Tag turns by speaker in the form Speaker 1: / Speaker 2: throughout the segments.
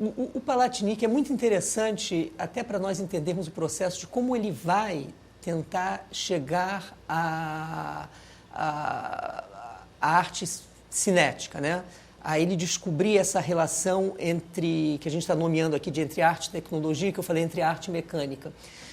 Speaker 1: O Palatinic é muito interessante até para nós entendermos o processo de como ele vai tentar chegar à arte cinética, né? A ele descobrir essa relação entre, que a gente está nomeando aqui de entre arte e tecnologia, que eu falei entre arte e mecânica.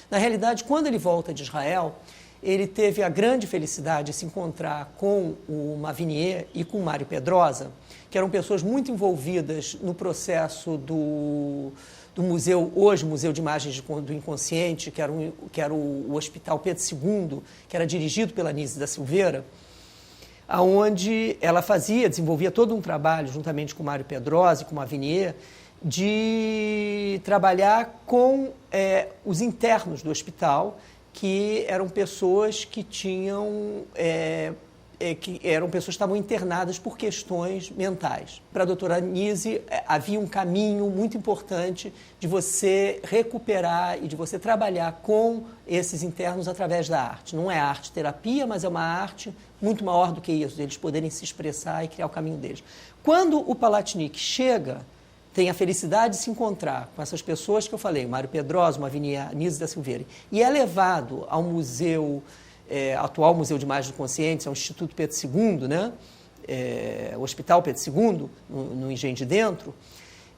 Speaker 1: Na realidade, quando ele volta de Israel, ele teve a grande felicidade de se encontrar com o Mavinier e com o Mário Pedrosa, que eram pessoas muito envolvidas no processo do museu, hoje Museu de Imagens do Inconsciente, que era o Hospital Pedro II, que era dirigido pela Nise da Silveira, onde ela desenvolvia todo um trabalho, juntamente com o Mário Pedrosa e com o Mavinier, de trabalhar com os internos do hospital, que eram pessoas que eram pessoas que estavam internadas por questões mentais. Para a doutora Nise, havia um caminho muito importante de você recuperar e de você trabalhar com esses internos através da arte. Não é arte-terapia, mas é uma arte muito maior do que isso, deles poderem se expressar e criar o caminho deles. Quando o Palatinic chega, tem a felicidade de se encontrar com essas pessoas que eu falei, o Mário Pedrosa, o Mavinier, a Nise da Silveira, e é levado ao museu, atual Museu de Imagens do Consciente, é o Instituto Pedro II, né? O Hospital Pedro II, no Engenho de Dentro,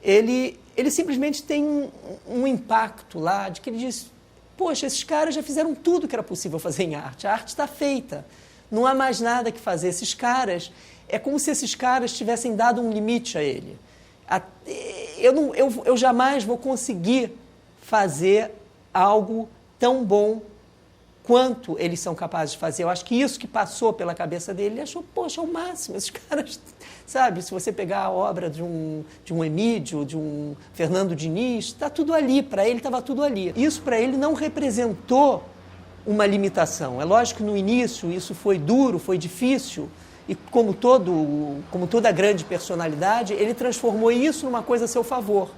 Speaker 1: ele simplesmente tem um impacto lá de que ele diz, poxa, esses caras já fizeram tudo que era possível fazer em arte, a arte está feita, não há mais nada que fazer. Esses caras, é como se esses caras tivessem dado um limite a ele. Eu jamais vou conseguir fazer algo tão bom quanto eles são capazes de fazer. Eu acho que isso que passou pela cabeça dele, ele achou, poxa, é o máximo. Esses caras, sabe, se você pegar a obra de um Emídio, de um Fernando Diniz, está tudo ali, para ele estava tudo ali. Isso para ele não representou uma limitação. É lógico que no início isso foi duro, foi difícil, e como toda grande personalidade, ele transformou isso numa coisa a seu favor.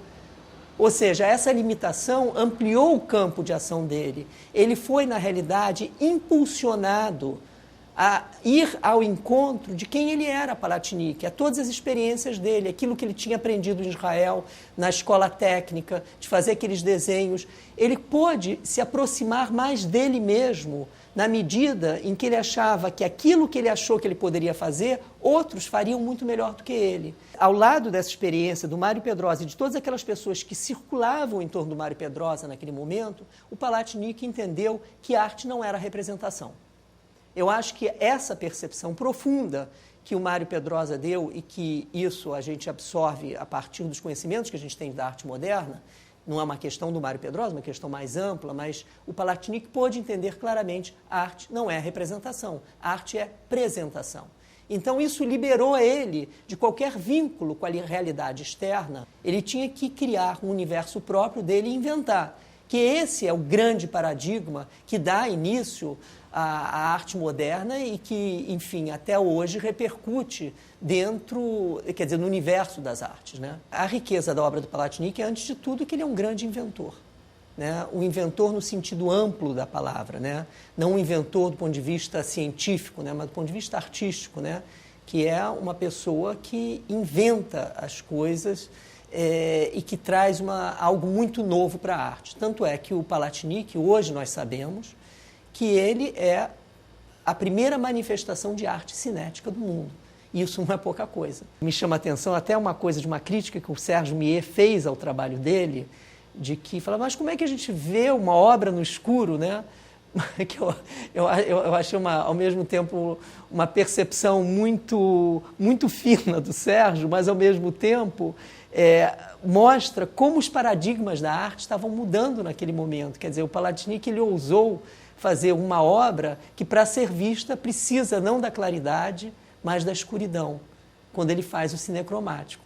Speaker 1: Ou seja, essa limitação ampliou o campo de ação dele. Ele foi, na realidade, impulsionado a ir ao encontro de quem ele era, Palatinic, a todas as experiências dele, aquilo que ele tinha aprendido em Israel, na escola técnica, de fazer aqueles desenhos. Ele pôde se aproximar mais dele mesmo, na medida em que ele achava que aquilo que ele achou que ele poderia fazer, outros fariam muito melhor do que ele. Ao lado dessa experiência do Mário Pedrosa e de todas aquelas pessoas que circulavam em torno do Mário Pedrosa naquele momento, o Palatinic entendeu que arte não era representação. Eu acho que essa percepção profunda que o Mário Pedrosa deu e que isso a gente absorve a partir dos conhecimentos que a gente tem da arte moderna, não é uma questão do Mário Pedrosa, é uma questão mais ampla, mas o Palatinic pôde entender claramente a arte não é representação, a arte é presentação. Então isso liberou ele de qualquer vínculo com a realidade externa. Ele tinha que criar um universo próprio dele e inventar. Que esse é o grande paradigma que dá início à arte moderna e que, enfim, até hoje repercute no universo das artes, né? A riqueza da obra do Palatinic é, antes de tudo, que ele é um grande inventor, né? Um inventor no sentido amplo da palavra, né? Não um inventor do ponto de vista científico, né? Mas do ponto de vista artístico, né? Que é uma pessoa que inventa as coisas e que traz algo muito novo para a arte. Tanto é que o Palatinic, hoje nós sabemos, que ele é a primeira manifestação de arte cinética do mundo. Isso não é pouca coisa. Me chama a atenção até uma coisa de uma crítica que o Sérgio Millet fez ao trabalho dele, de que fala, mas como é que a gente vê uma obra no escuro, né? Que eu achei, ao mesmo tempo, uma percepção muito, muito fina do Sérgio, mas, ao mesmo tempo, mostra como os paradigmas da arte estavam mudando naquele momento. Quer dizer, o Palatinic, ele ousou fazer uma obra que, para ser vista, precisa não da claridade, mas da escuridão, quando ele faz o cinecromático,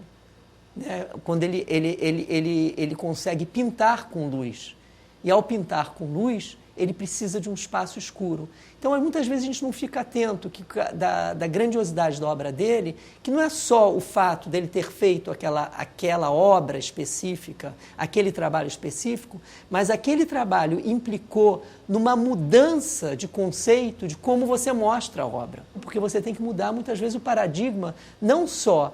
Speaker 1: né? Quando ele consegue pintar com luz. E, ao pintar com luz, ele precisa de um espaço escuro. Então, muitas vezes a gente não fica atento da grandiosidade da obra dele, que não é só o fato dele ter feito aquela obra específica, aquele trabalho específico, mas aquele trabalho implicou numa mudança de conceito de como você mostra a obra. Porque você tem que mudar, muitas vezes, o paradigma, não só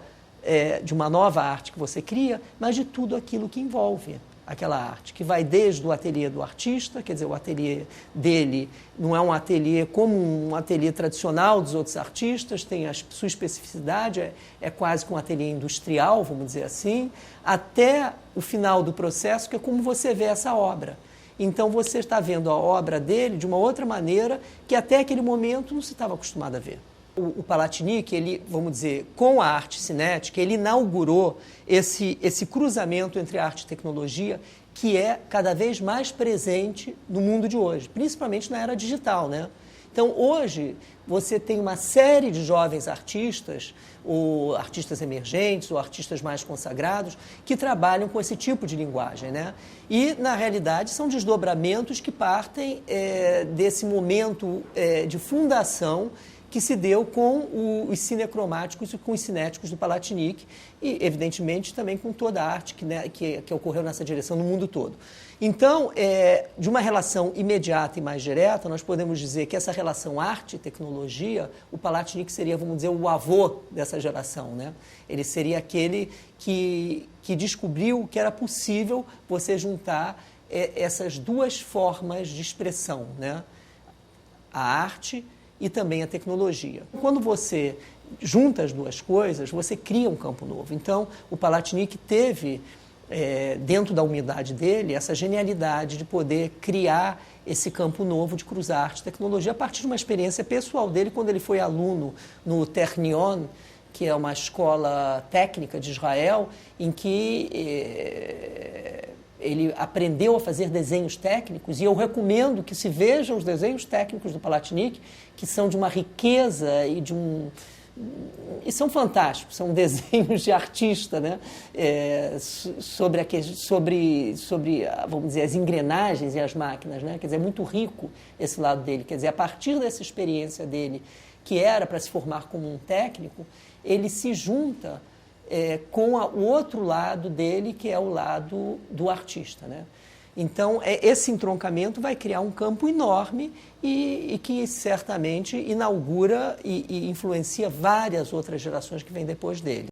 Speaker 1: de uma nova arte que você cria, mas de tudo aquilo que envolve aquela arte, que vai desde o ateliê do artista, quer dizer, o ateliê dele não é um ateliê como um ateliê tradicional dos outros artistas, tem a sua especificidade, é quase que um ateliê industrial, vamos dizer assim, até o final do processo, que é como você vê essa obra. Então você está vendo a obra dele de uma outra maneira que até aquele momento não se estava acostumado a ver. O Palatinec, ele, vamos dizer, com a arte cinética, ele inaugurou esse cruzamento entre arte e tecnologia que é cada vez mais presente no mundo de hoje, principalmente na era digital, né? Então, hoje, você tem uma série de jovens artistas, ou artistas emergentes, ou artistas mais consagrados, que trabalham com esse tipo de linguagem, né? E, na realidade, são desdobramentos que partem desse momento de fundação que se deu com os cinecromáticos e com os cinéticos do Palatinec e, evidentemente, também com toda a arte que ocorreu nessa direção no mundo todo. Então, de uma relação imediata e mais direta, nós podemos dizer que essa relação arte e tecnologia, o Palatinec seria, vamos dizer, o avô dessa geração, né? Ele seria aquele que descobriu que era possível você juntar essas duas formas de expressão, né? A arte e também a tecnologia. Quando você junta as duas coisas, você cria um campo novo. Então, o Palatinec teve, dentro da humildade dele, essa genialidade de poder criar esse campo novo de cruzar arte e tecnologia a partir de uma experiência pessoal dele, quando ele foi aluno no Technion, que é uma escola técnica de Israel, em que ele aprendeu a fazer desenhos técnicos, e eu recomendo que se vejam os desenhos técnicos do Palatinec, que são de uma riqueza e são fantásticos, são desenhos de artista, né? Sobre, vamos dizer, as engrenagens e as máquinas, né? Quer dizer, é muito rico esse lado dele. Quer dizer, a partir dessa experiência dele, que era para se formar como um técnico, ele se junta com o outro lado dele, que é o lado do artista, né? Então, esse entroncamento vai criar um campo enorme e que certamente inaugura e influencia várias outras gerações que vêm depois dele.